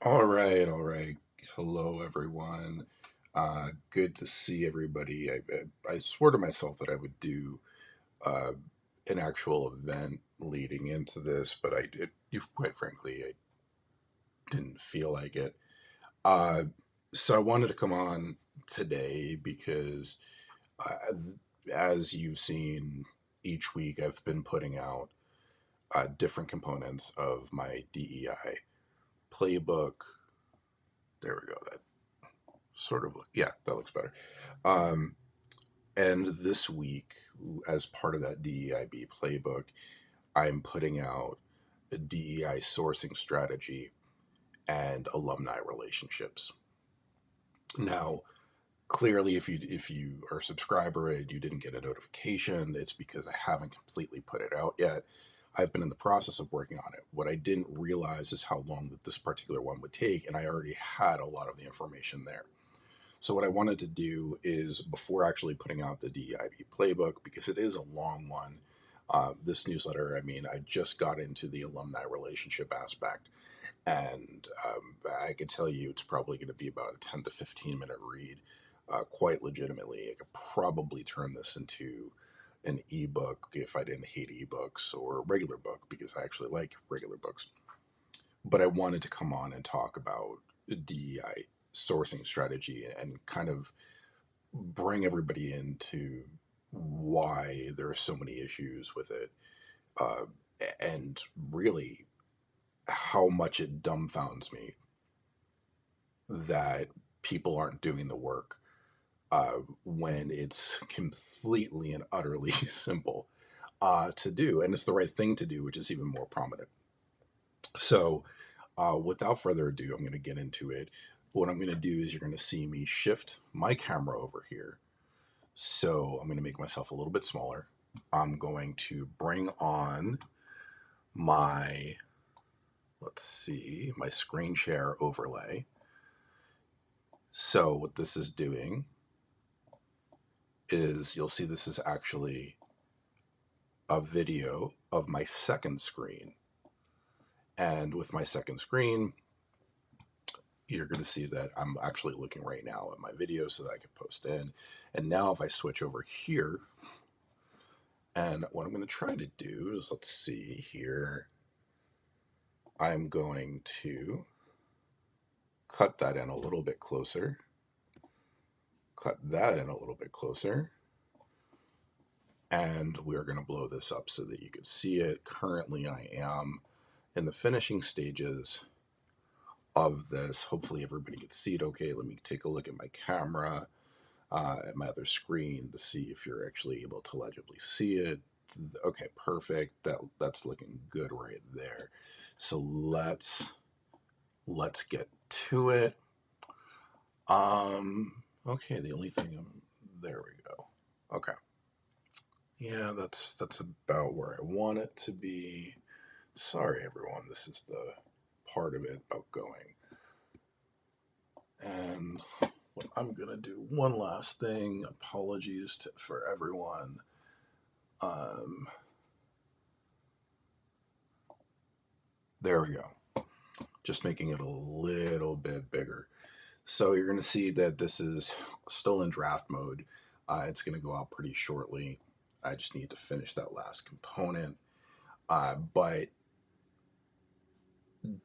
All right, all right. Hello, everyone. Good to see everybody. I swore to myself that I would do uh, an actual event leading into this, but I did. Quite frankly, I didn't feel like it. Uh, so I wanted to come on today because, uh, as you've seen, each week I've been putting out different components of my DEI playbook. There we go. That sort of look. Yeah, that looks better. Um, and this week, as part of that DEIB playbook, I'm putting out a DEI sourcing strategy and alumni relationships. Now, clearly, if you are a subscriber and you didn't get a notification, it's because I haven't completely put it out yet. I've been in the process of working on it. What I didn't realize is how long that this particular one would take, and I already had a lot of the information there. So what I wanted to do is, before actually putting out the DEIB playbook, because it is a long one, this newsletter, I mean, I just got into the alumni relationship aspect, and I can tell you it's probably going to be about a 10 to 15 minute read. Quite legitimately, I could probably turn this into an ebook if I didn't hate ebooks, or a regular book because I actually like regular books. But I wanted to come on and talk about DEI sourcing strategy and kind of bring everybody into why there are so many issues with it, uh, and really how much it dumbfounds me that people aren't doing the work when it's completely and utterly simple to do, and it's the right thing to do, which is even more prominent. So, without further ado, I'm going to get into it. what I'm going to do is you're going to see me shift my camera over here. So I'm going to make myself a little bit smaller. I'm going to bring on my, let's see, my screen share overlay. So what this is doing is you'll see this is actually a video of my second screen. And with my second screen, you're going to see that I'm actually looking right now at my video so that I can post in. And now if I switch over here, and what I'm going to try to do is, let's see here, I'm going to cut that in a little bit closer, cut that in a little bit closer, and we're going to blow this up so that you can see it. Currently, I am in the finishing stages of this. Hopefully everybody can see it okay. Let me take a look at my camera, at my other screen to see if you're actually able to legibly see it. Okay, perfect. That's looking good right there. So let's get to it. Okay, the only thing there we go. Okay. Yeah, that's about where I want it to be. Sorry everyone, this is the part of it about going. And I'm gonna do one last thing. Apologies for everyone. There we go. Just making it a little bit bigger. So you're gonna see that this is still in draft mode. It's gonna go out pretty shortly. I just need to finish that last component. But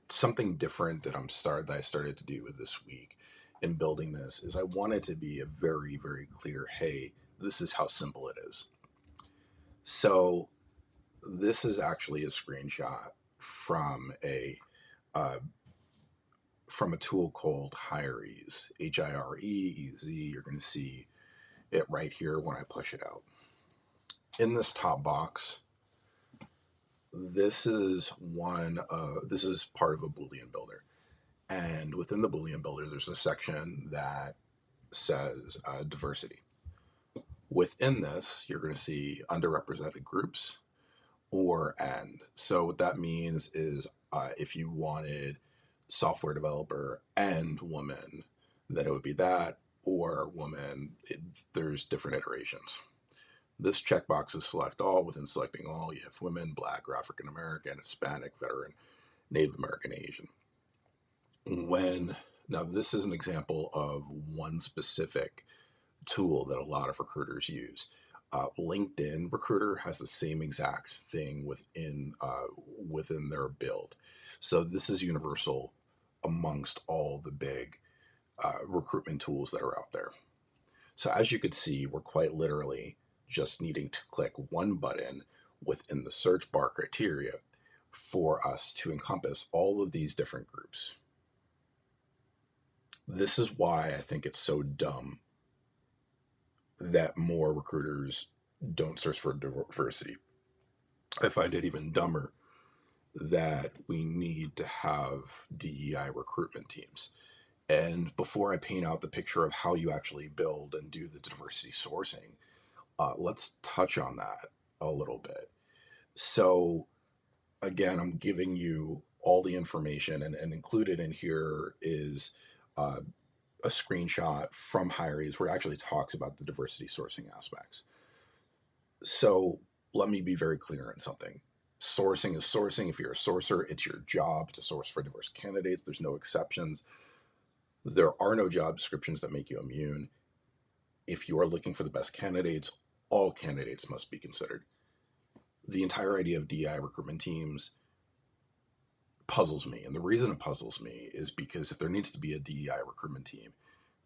something different that I started to do with this week in building this is I wanted to be a very, very clear, hey, this is how simple it is. So this is actually a screenshot from a tool called Hireez, Hireez. You're going to see it right here when I push it out. In this top box, this is part of a Boolean builder. And within the Boolean builder, there's a section that says diversity. Within this, you're going to see underrepresented groups or and. So what that means is if you wanted software developer and woman, then it would be that, or woman. There's different iterations. This checkbox is select all. Within selecting all, you have women, Black, or African American, Hispanic, veteran, Native American, Asian. Now this is an example of one specific tool that a lot of recruiters use. LinkedIn Recruiter has the same exact thing within their build. So this is universal amongst all the big recruitment tools that are out there. So as you could see, we're quite literally just needing to click one button within the search bar criteria for us to encompass all of these different groups. This is why I think it's so dumb that more recruiters don't search for diversity. I find it even dumber that we need to have DEI recruitment teams. And before I paint out the picture of how you actually build and do the diversity sourcing, let's touch on that a little bit. So again, I'm giving you all the information, and included in here is a screenshot from Hireez where it actually talks about the diversity sourcing aspects. So let me be very clear on something. Sourcing is sourcing. If you're a sourcer, it's your job to source for diverse candidates. There's no exceptions. There are no job descriptions that make you immune. If you are looking for the best candidates, all candidates must be considered. The entire idea of DI recruitment teams puzzles me. And the reason it puzzles me is because if there needs to be a DEI recruitment team,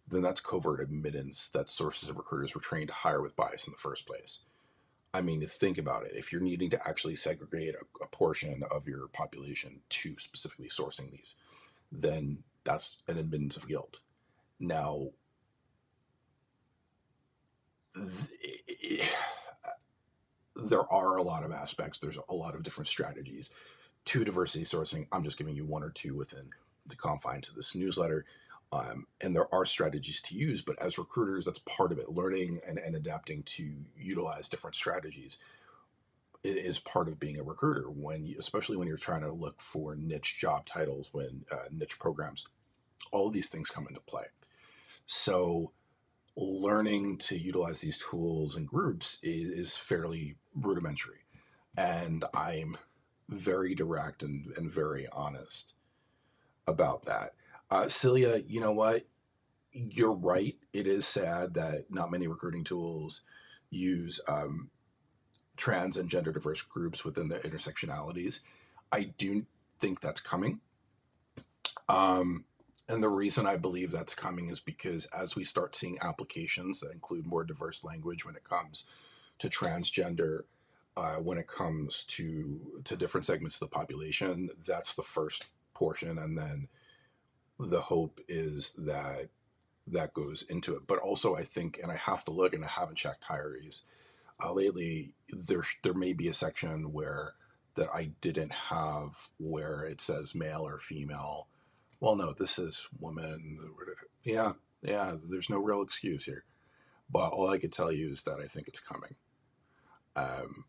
then that's covert admittance that sources of recruiters were trained to hire with bias in the first place. I mean, think about it. If you're needing to actually segregate a portion of your population to specifically sourcing these, then that's an admittance of guilt. Now, there are a lot of aspects. There's a lot of different strategies to diversity sourcing. I'm just giving you one or two within the confines of this newsletter. And there are strategies to use, but as recruiters, that's part of it. Learning and adapting to utilize different strategies is part of being a recruiter. Especially when you're trying to look for niche job titles, when niche programs, all of these things come into play. So learning to utilize these tools and groups is fairly rudimentary, and I'm very direct and very honest about that. Celia, you know what? You're right. It is sad that not many recruiting tools use trans and gender diverse groups within their intersectionalities. I do think that's coming. Um, and the reason I believe that's coming is because as we start seeing applications that include more diverse language when it comes to transgender, when it comes to different segments of the population, that's the first portion, and then the hope is that that goes into it. But also, I think, and I have to look, and I haven't checked hires lately. There may be a section where that I didn't have where it says male or female. Well, no, this is woman. Yeah, yeah. There's no real excuse here. But all I could tell you is that I think it's coming. Um,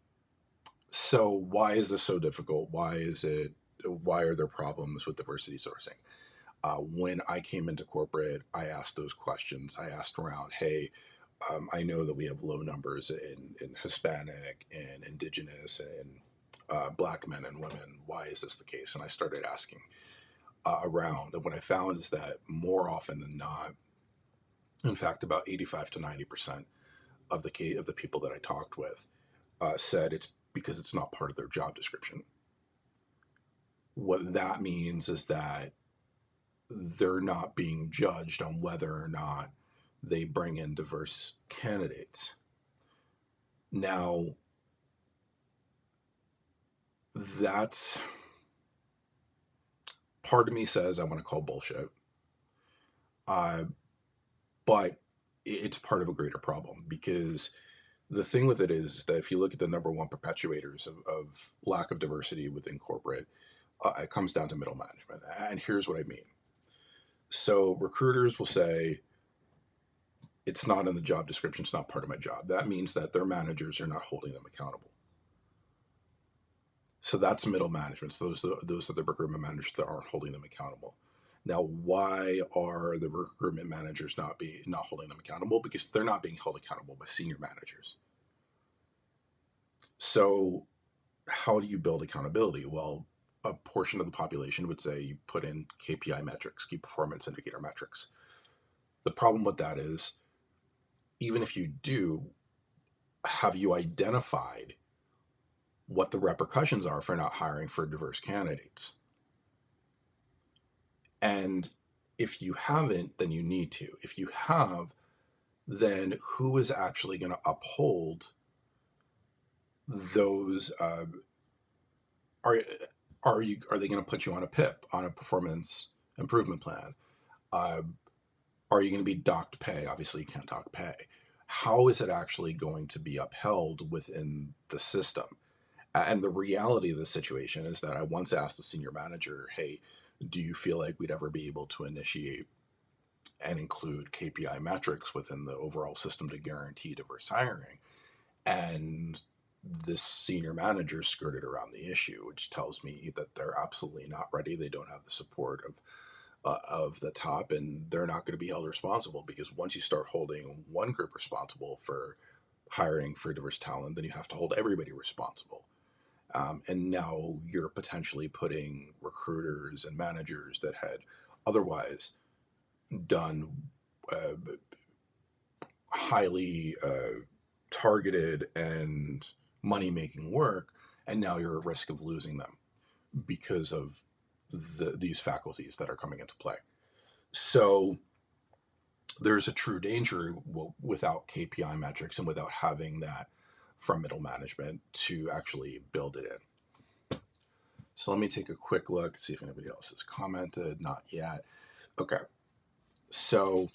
so why is this so difficult? Why is it? Why are there problems with diversity sourcing? When I came into corporate, I asked those questions. I asked around, hey, I know that we have low numbers in Hispanic and Indigenous and Black men and women. Why is this the case? And I started asking around. And what I found is that more often than not, in fact, about 85 to 90% of the people that I talked with said it's because it's not part of their job description. What that means is that they're not being judged on whether or not they bring in diverse candidates. Now, that's part of me says I want to call bullshit, uh, but it's part of a greater problem because the thing with it is that if you look at the number one perpetuators of lack of diversity within corporate, it comes down to middle management. And here's what I mean. So recruiters will say, it's not in the job description, it's not part of my job. That means that their managers are not holding them accountable. So that's middle management. So those are the recruitment managers that aren't holding them accountable. Now, why are the recruitment managers not holding them accountable? Because they're not being held accountable by senior managers. So how do you build accountability? Well, a portion of the population would say you put in KPI metrics, key performance indicator metrics. The problem with that is, even if you do, have you identified what the repercussions are for not hiring for diverse candidates? And if you haven't, then you need to. If you have, then who is actually going to uphold those? Are are they going to put you on a PIP, on a performance improvement plan? Uh, are you going to be docked pay? Obviously, you can't dock pay. How is it actually going to be upheld within the system? And the reality of the situation is that I once asked a senior manager, hey, do you feel like we'd ever be able to initiate and include KPI metrics within the overall system to guarantee diverse hiring? And this senior manager skirted around the issue, which tells me that they're absolutely not ready. They don't have the support of the top, and they're not going to be held responsible, because once you start holding one group responsible for hiring for diverse talent, then you have to hold everybody responsible. And now you're potentially putting recruiters and managers that had otherwise done uh, highly targeted and money making work, and now you're at risk of losing them because of these faculties that are coming into play. So there's a true danger without KPI metrics and without having that from middle management to actually build it in. So let me take a quick look, see if anybody else has commented. Not yet. Okay. So,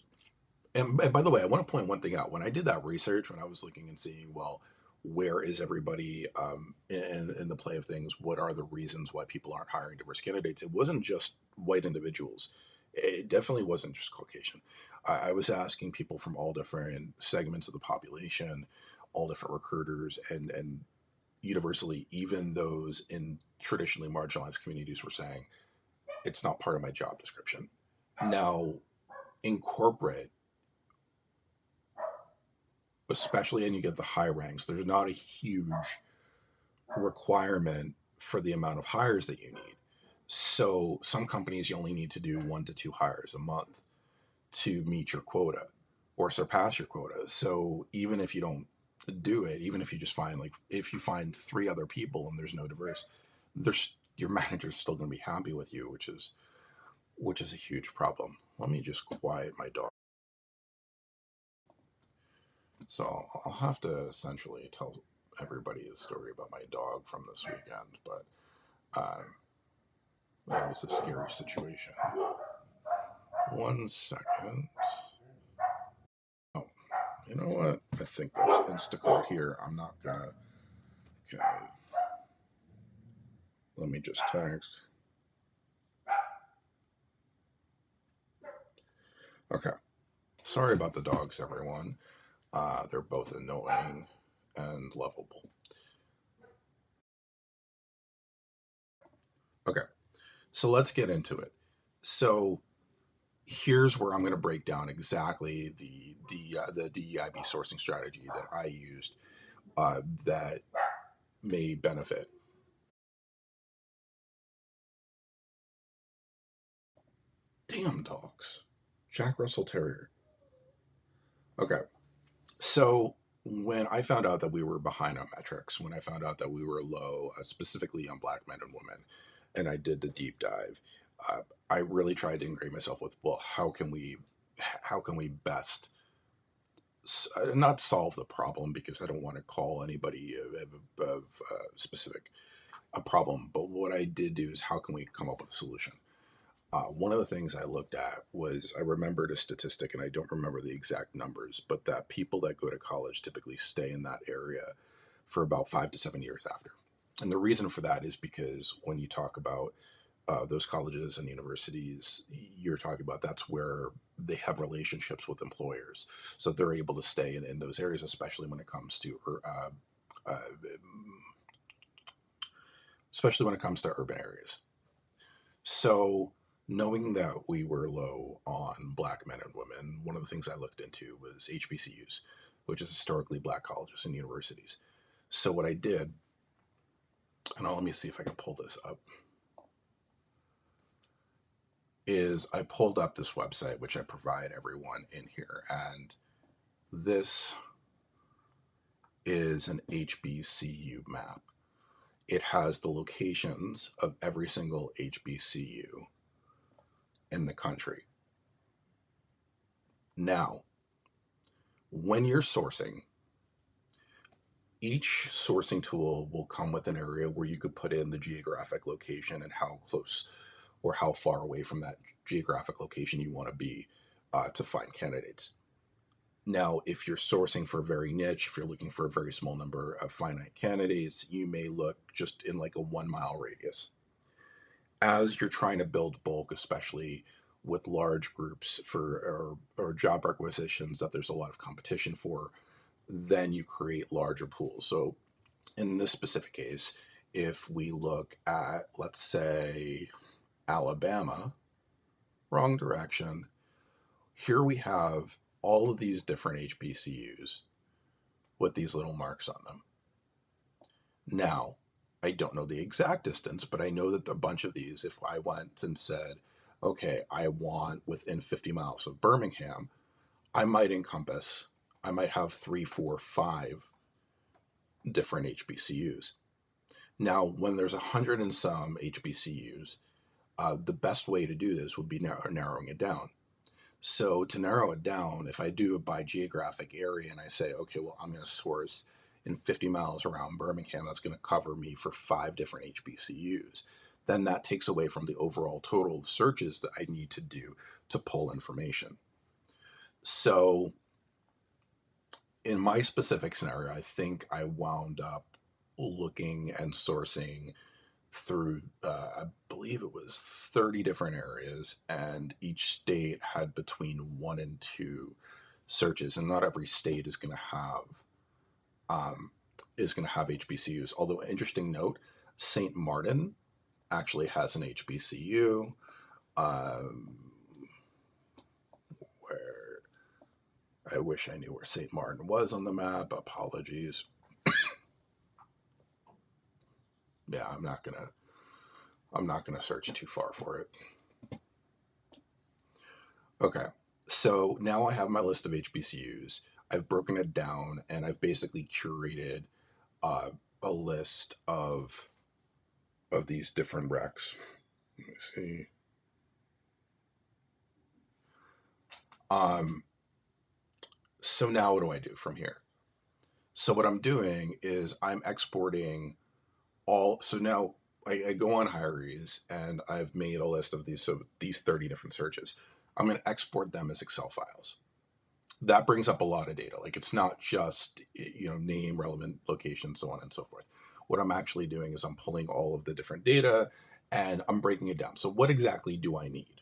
and by the way, I want to point one thing out. When I did that research, when I was looking and seeing, well, where is everybody in the play of things? What are the reasons why people aren't hiring diverse candidates? It wasn't just white individuals. It definitely wasn't just Caucasian. I was asking people from all different segments of the population, all different recruiters, and universally, even those in traditionally marginalized communities were saying, it's not part of my job description. Now, in corporate, especially, and you get the high ranks, there's not a huge requirement for the amount of hires that you need. So some companies, you only need to do 1 to 2 hires a month to meet your quota or surpass your quota. So even if you don't do it, even if you just find, like, if you find 3 other people and there's no diverse, there's your manager's still going to be happy with you, which is a huge problem. Let me just quiet my dog. So I'll have to essentially tell everybody the story about my dog from this weekend, but that was a scary situation. 1 second. Oh, you know what? I think that's Instacart here. I'm not gonna. Okay. Let me just text. Okay. Sorry about the dogs, everyone. They're both annoying and lovable. Okay. So let's get into it. So here's where I'm going to break down exactly the DEIB sourcing strategy that I used that may benefit. Damn dogs. Jack Russell Terrier. Okay. So when I found out that we were behind on metrics, when I found out that we were low, specifically on Black men and women, and I did the deep dive, uh, I really tried to ingrain myself with, well, how can we best not solve the problem, because I don't want to call anybody of specific a problem, but what I did do is, how can we come up with a solution? One of the things I looked at was, I remembered a statistic, and I don't remember the exact numbers, but that people that go to college typically stay in that area for about 5 to 7 years after. And the reason for that is because when you talk about those colleges and universities, you're talking about, that's where they have relationships with employers. So they're able to stay in those areas, especially when it comes to uh, urban areas. So, knowing that we were low on Black men and women, one of the things I looked into was HBCUs, which is historically Black colleges and universities. So, what I did, and let me see if I can pull this up, is I pulled up this website, which I provide everyone in here. And this is an HBCU map. It has the locations of every single HBCU in the country. Now, when you're sourcing, each sourcing tool will come with an area where you could put in the geographic location and how close or how far away from that geographic location you want to be to find candidates. Now, if you're sourcing for a very niche, if you're looking for a very small number of finite candidates, you may look just in like a 1 mile radius. As you're trying to build bulk, especially with large groups or job requisitions that there's a lot of competition for, then you create larger pools. So in this specific case, if we look at, let's say, Alabama, wrong direction, here we have all of these different HBCUs with these little marks on them. Now, I don't know the exact distance, but I know that a bunch of these, if I went and said, okay, I want within 50 miles of Birmingham, I might have 3, 4, 5 different HBCUs. Now, when there's 100 and some HBCUs, the best way to do this would be narrowing it down. So to narrow it down, if I do it by geographic area and I say, okay, well, I'm going to source in 50 miles around Birmingham, that's going to cover me for 5 different HBCUs, then that takes away from the overall total of searches that I need to do to pull information. So in my specific scenario, I think I wound up looking and sourcing through, I believe it was 30 different areas, and each state had between one and two searches, and not every state um, is going to have HBCUs. Although, interesting note, St. Martin actually has an HBCU. Um, where I wish I knew where St. Martin was on the map. Apologies. Yeah, I'm not gonna search too far for it. Okay, so now I have my list of HBCUs. I've broken it down, and I've basically curated uh, a list of these different recs. Let me see. Um, so now what do I do from here? So what I'm doing is I'm exporting all. So now I go on Hirees, and I've made a list of these. So these 30 different searches. I'm going to export them as Excel files. That brings up a lot of data. Like, it's not just, name, relevant location, so on and so forth. What I'm actually doing is I'm pulling all of the different data and I'm breaking it down. So what exactly do I need?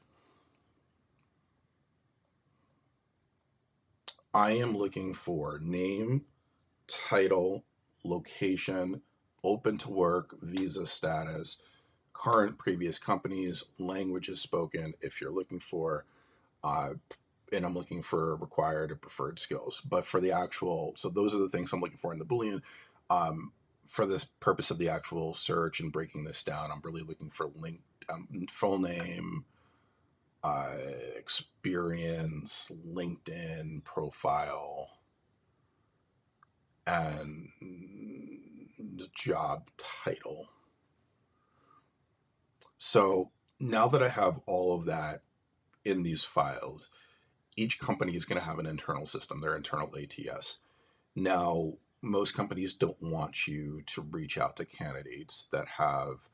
I am looking for name, title, location, open to work, visa status, current previous companies, languages spoken, if you're looking for, uh, and I'm looking for required or preferred skills. But for the actual, so those are the things I'm looking for in the Boolean. Um, for this purpose of the actual search and breaking this down, I'm really looking for full name, experience, LinkedIn profile, and the job title. So now that I have all of that in these files, each company is going to have an internal system, their internal ATS. Now, most companies don't want you to reach out to candidates that have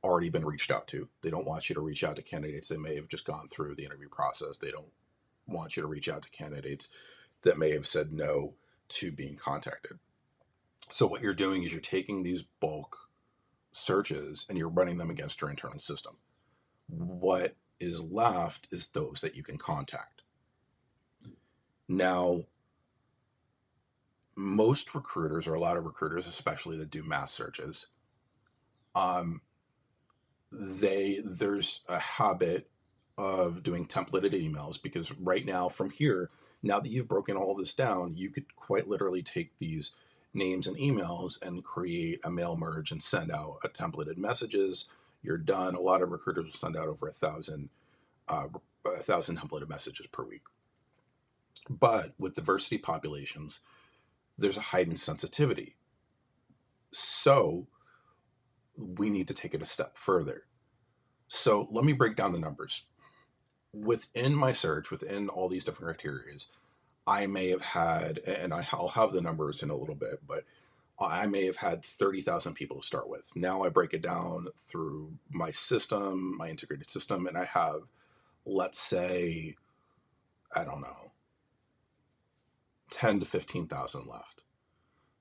already been reached out to. They don't want you to reach out to candidates that may have just gone through the interview process. They don't want you to reach out to candidates that may have said no to being contacted. So, what you're doing is you're taking these bulk searches and you're running them against your internal system. What is left is those that you can contact. Now, most recruiters, or a lot of recruiters, especially that do mass searches, um, there's a habit of doing templated emails, because right now, from here, now that you've broken all this down, you could quite literally take these names and emails and create a mail merge and send out a templated messages. You're done. A lot of recruiters will send out over uh, 1,000 templated messages per week. But with diversity populations, there's a heightened sensitivity. So we need to take it a step further. So let me break down the numbers. Within my search, within all these different criteria, I may have had, and I'll have the numbers in a little bit, but I may have had 30,000 people to start with. Now I break it down through my system, my integrated system, and I have, let's say, I don't know, 10 to 15,000 left.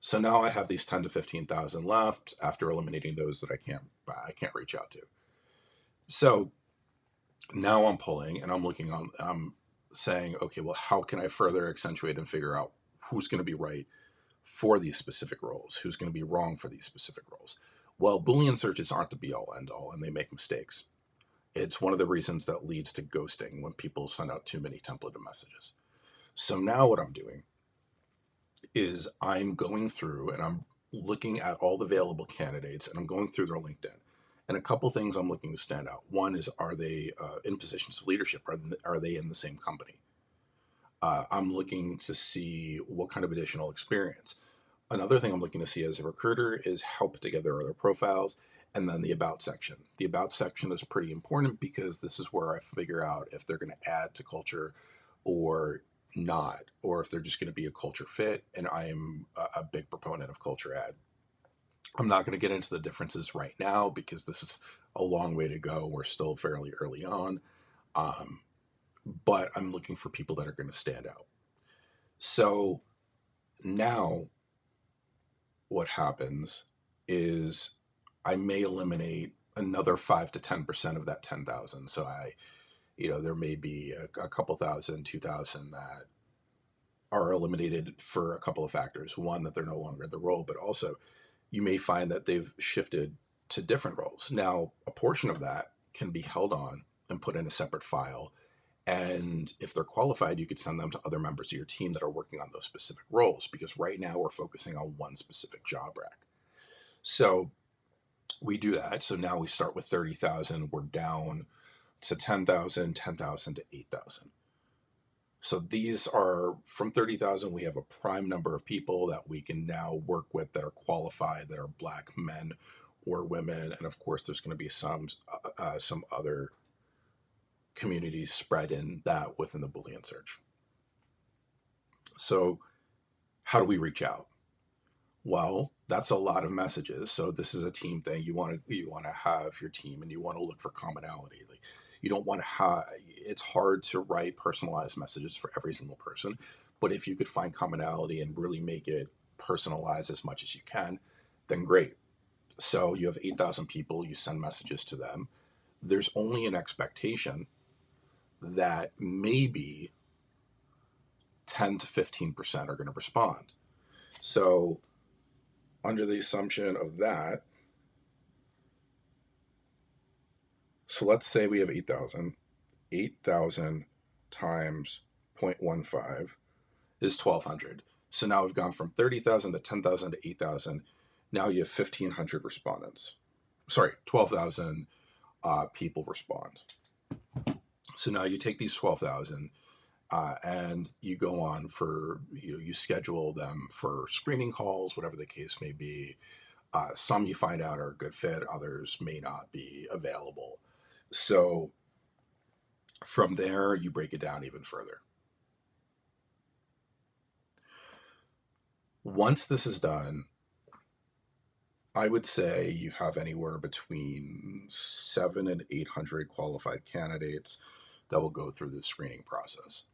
So now I have these 10 to 15,000 left after eliminating those that I can't reach out to. So now I'm pulling and I'm saying, okay, well, how can I further accentuate and figure out who's going to be right for these specific roles, who's going to be wrong for these specific roles? Well, Boolean searches aren't the be all end all, and they make mistakes. It's one of the reasons that leads to ghosting when people send out too many templated messages. So now what I'm doing is I'm going through and I'm looking at all the available candidates, and I'm going through their LinkedIn. And a couple things I'm looking to stand out. One is, are they in positions of leadership? Are they in the same company? I'm looking to see what kind of additional experience. Another thing I'm looking to see as a recruiter is how put together are their profiles, and then the about section. The about section is pretty important because this is where I figure out if they're going to add to culture or not, or if they're just going to be a culture fit. And I am a big proponent of culture add. I'm not going to get into the differences right now because this is a long way to go. We're still fairly early on. Um, but I'm looking for people that are going to stand out. So now what happens is I may eliminate another 5 to 10% of that 10,000. So there may be a couple thousand, 2,000 that are eliminated for a couple of factors. One, that they're no longer in the role, but also you may find that they've shifted to different roles. Now, a portion of that can be held on and put in a separate file. And if they're qualified, you could send them to other members of your team that are working on those specific roles, because right now we're focusing on one specific job rack. So we do that. So now we start with 30,000, we're down to 10,000, 10,000 to 8,000. So these are from 30,000. We have a prime number of people that we can now work with that are qualified, that are Black men or women. And of course, there's going to be some other communities spread in that within the Boolean search. So how do we reach out? Well, that's a lot of messages. So this is a team thing. You want to have your team, and you want to look for commonality. Like, you don't want to have. It's hard to write personalized messages for every single person, but if you could find commonality and really make it personalized as much as you can, then great. So you have 8,000 people. You send messages to them. There's only an expectation that maybe 10 to 15% are going to respond. So under the assumption of that, so let's say we have 8,000. 8,000 times 0.15 is 1,200. So now we've gone from 30,000 to 10,000 to 8,000. Now you have 1,500 respondents. Sorry, 12,000 people respond. So now you take these 12,000 and you go on for, you schedule them for screening calls, whatever the case may be. Some you find out are a good fit, others may not be available. So from there, you break it down even further. Once this is done, I would say you have anywhere between 7 and 800 qualified candidates that will go through the screening process.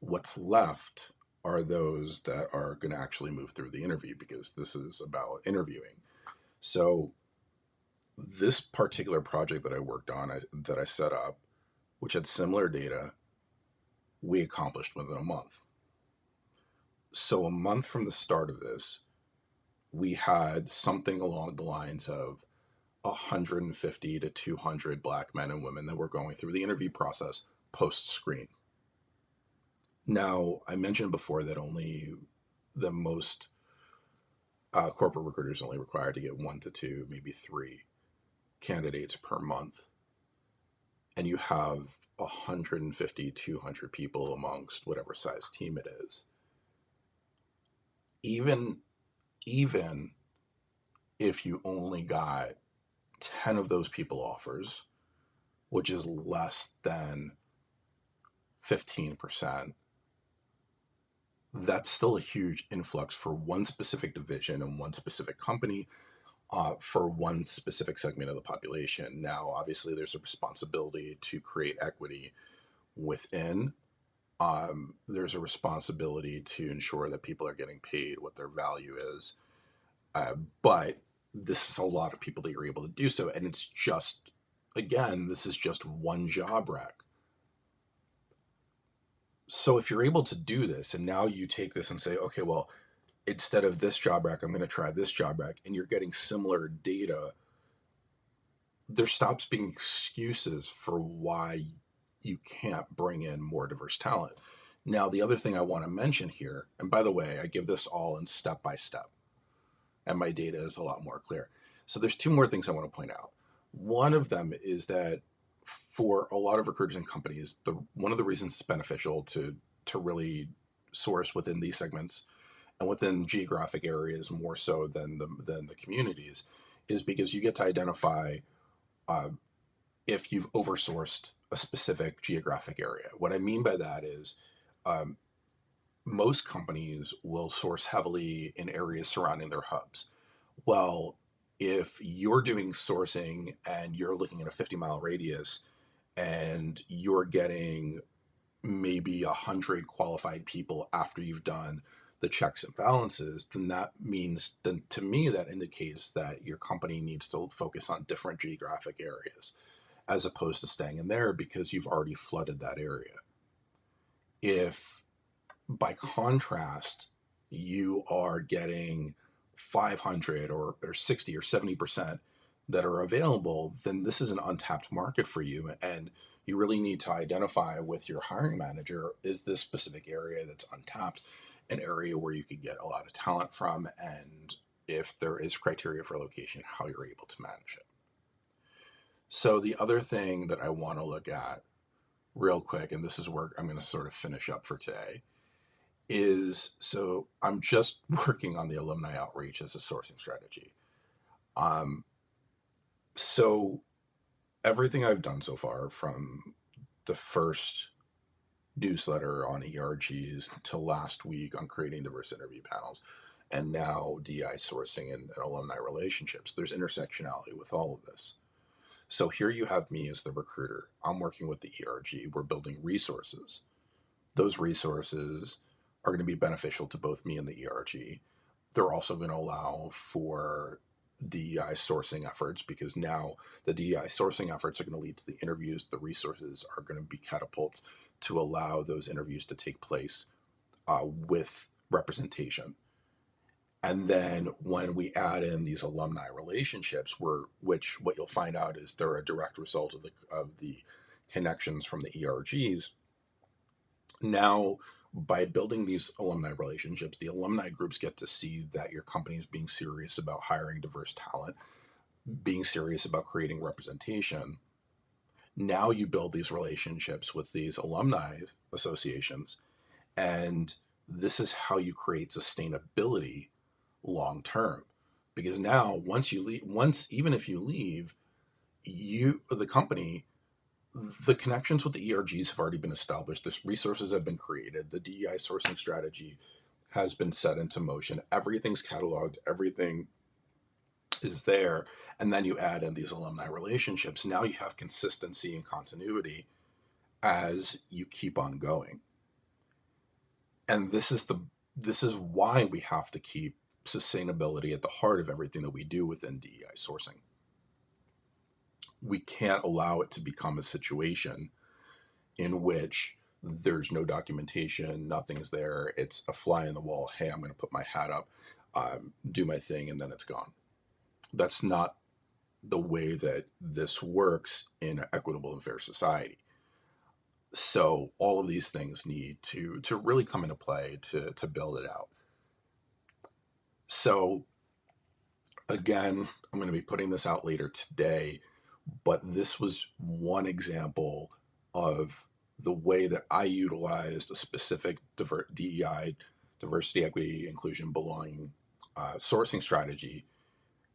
What's left are those that are going to actually move through the interview, because this is about interviewing. So this particular project that I worked on, that I set up, which had similar data, we accomplished within a month. So a month from the start of this, we had something along the lines of 150 to 200 Black men and women that were going through the interview process post-screen. Now, I mentioned before that most corporate recruiters only required to get 1 to 2, maybe 3 candidates per month. And you have 150, 200 people amongst whatever size team it is. Even if you only got 10 of those people offers, which is less than 15%, that's still a huge influx for one specific division and one specific company, for one specific segment of the population. Now, obviously, there's a responsibility to create equity within. There's a responsibility to ensure that people are getting paid what their value is. But this is a lot of people that you're able to do so. And it's just, again, this is just one job rack. So if you're able to do this, and now you take this and say, okay, well, instead of this job rack, I'm going to try this job rack, and you're getting similar data, there stops being excuses for why you can't bring in more diverse talent. Now, the other thing I want to mention here, and by the way, I give this all in step by step, and my data is a lot more clear. So there's 2 more things I want to point out. One of them is that for a lot of recruiters and companies, one of the reasons it's beneficial to really source within these segments and within geographic areas more so than the communities is because you get to identify if you've oversourced a specific geographic area. What I mean by that is most companies will source heavily in areas surrounding their hubs. Well, if you're doing sourcing and you're looking at a 50-mile radius and you're getting maybe 100 qualified people after you've done the checks and balances, then to me, that indicates that your company needs to focus on different geographic areas as opposed to staying in there because you've already flooded that area. If by contrast, you are getting 500 or 60 or 70% that are available, then this is an untapped market for you. And you really need to identify with your hiring manager, is this specific area that's untapped an area where you could get a lot of talent from? And if there is criteria for location, how you're able to manage it. So the other thing that I want to look at real quick, and this is where I'm going to sort of finish up for today, is so I'm just working on the alumni outreach as a sourcing strategy. Um, so everything I've done so far, from the first newsletter on ERGs to last week on creating diverse interview panels, and now DI sourcing and alumni relationships, there's intersectionality with all of this. So here you have me as the recruiter. I'm working with the ERG. We're building resources. Those resources are going to be beneficial to both me and the ERG. They're also going to allow for DEI sourcing efforts, because now the DEI sourcing efforts are going to lead to the interviews. The resources are going to be catapults to allow those interviews to take place with representation. And then when we add in these alumni relationships, which what you'll find out is they're a direct result of the connections from the ERGs. Now, by building these alumni relationships, the alumni groups get to see that your company is being serious about hiring diverse talent, being serious about creating representation. Now you build these relationships with these alumni associations, and this is how you create sustainability long term. Because now, once you leave, even if you leave, the company, the connections with the ERGs have already been established. The resources have been created. The DEI sourcing strategy has been set into motion. Everything's cataloged. Everything is there. And then you add in these alumni relationships. Now you have consistency and continuity as you keep on going. And this is why we have to keep sustainability at the heart of everything that we do within DEI sourcing. We can't allow it to become a situation in which there's no documentation, nothing's there, it's a fly in the wall. Hey, I'm going to put my hat up, do my thing, and then it's gone. That's not the way that this works in an equitable and fair society. So all of these things need to really come into play to build it out. So again, I'm going to be putting this out later today, but this was one example of the way that I utilized a specific DEI, diversity, equity, inclusion, belonging sourcing strategy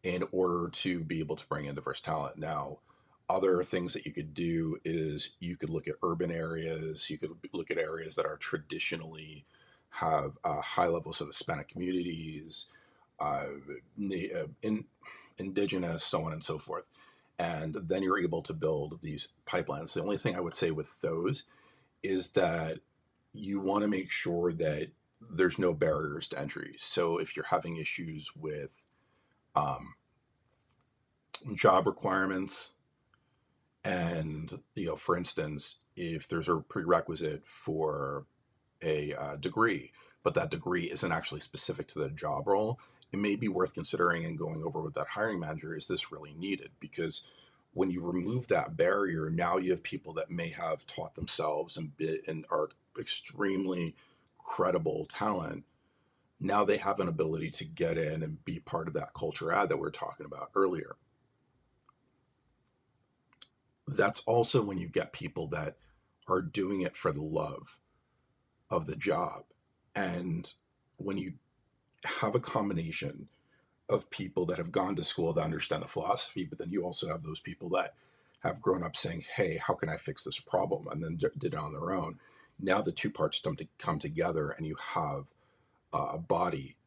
in order to be able to bring in diverse talent. Now, other things that you could do is you could look at urban areas, you could look at areas that are traditionally have high levels of Hispanic communities, uh, indigenous, so on and so forth. And then you're able to build these pipelines. The only thing I would say with those is that you want to make sure that there's no barriers to entry. So if you're having issues with um, job requirements, and for instance, if there's a prerequisite for a degree, but that degree isn't actually specific to the job role, it may be worth considering and going over with that hiring manager, is this really needed? Because when you remove that barrier, now you have people that may have taught themselves and are extremely credible talent. Now they have an ability to get in and be part of that culture add that we are talking about earlier. That's also when you get people that are doing it for the love of the job. And when you have a combination of people that have gone to school that understand the philosophy, but then you also have those people that have grown up saying, hey, how can I fix this problem? And then did it on their own. Now the two parts come together, and you have a body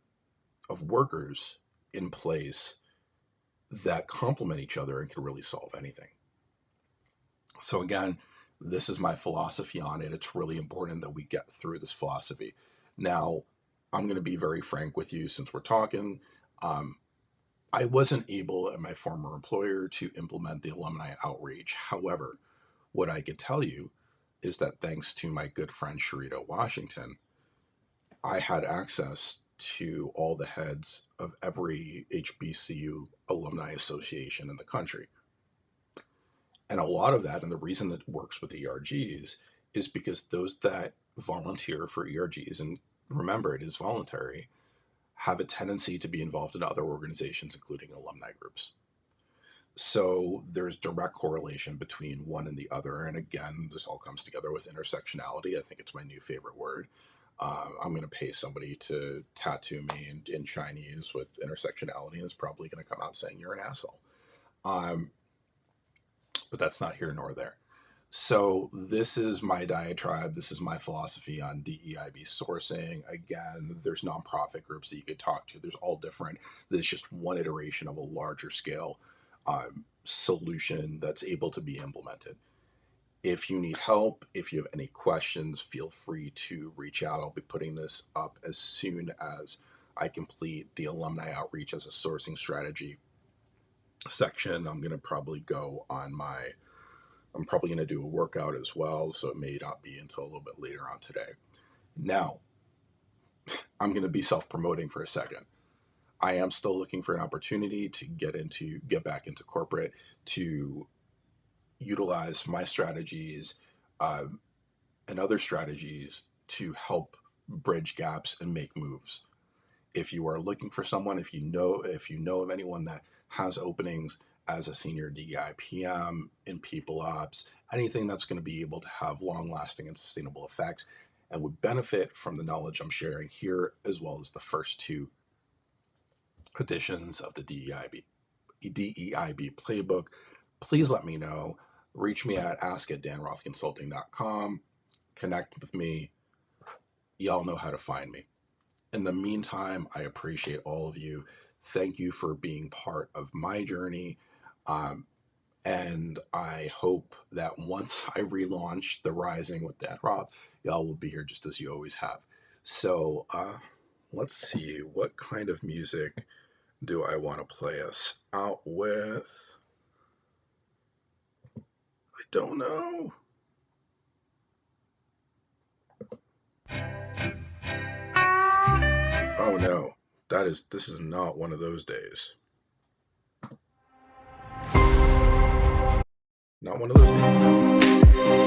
of workers in place that complement each other and can really solve anything. So again, this is my philosophy on it. It's really important that we get through this philosophy. Now, I'm going to be very frank with you since we're talking. Um, I wasn't able at my former employer to implement the alumni outreach. However, what I can tell you is that thanks to my good friend Sharita Washington, I had access to all the heads of every HBCU alumni association in the country. And a lot of that, and the reason that it works with ERGs, is because those that volunteer for ERGs, and remember it is voluntary, have a tendency to be involved in other organizations, including alumni groups. So there's direct correlation between one and the other. And again, this all comes together with intersectionality. I think it's my new favorite word. I'm going to pay somebody to tattoo me in Chinese with intersectionality, and it's probably going to come out saying you're an asshole. Um, but that's not here nor there. So this is my diatribe. This is my philosophy on DEIB sourcing. Again, there's nonprofit groups that you could talk to. There's all different. There's just one iteration of a larger scale solution that's able to be implemented. If you need help, if you have any questions, feel free to reach out. I'll be putting this up as soon as I complete the alumni outreach as a sourcing strategy section. I'm going to probably go on my I'm probably going to do a workout as well, so it may not be until a little bit later on today. Now, I'm going to be self-promoting for a second. I am still looking for an opportunity to get back into corporate, to utilize my strategies and other strategies to help bridge gaps and make moves. If you are looking for someone, if you know of anyone that has openings as a senior DEI PM in people ops, anything that's going to be able to have long lasting and sustainable effects and would benefit from the knowledge I'm sharing here, as well as the first two editions of the DEIB playbook, please let me know. Reach me at ask@danrothconsulting.com. Connect with me. Y'all know how to find me. In the meantime, I appreciate all of you. Thank you for being part of my journey. And I hope that once I relaunch The Rising with Dan Roth, y'all will be here just as you always have. So let's see, what kind of music do I want to play us out with? I don't know. Oh no, this is not one of those days. Not one of those days.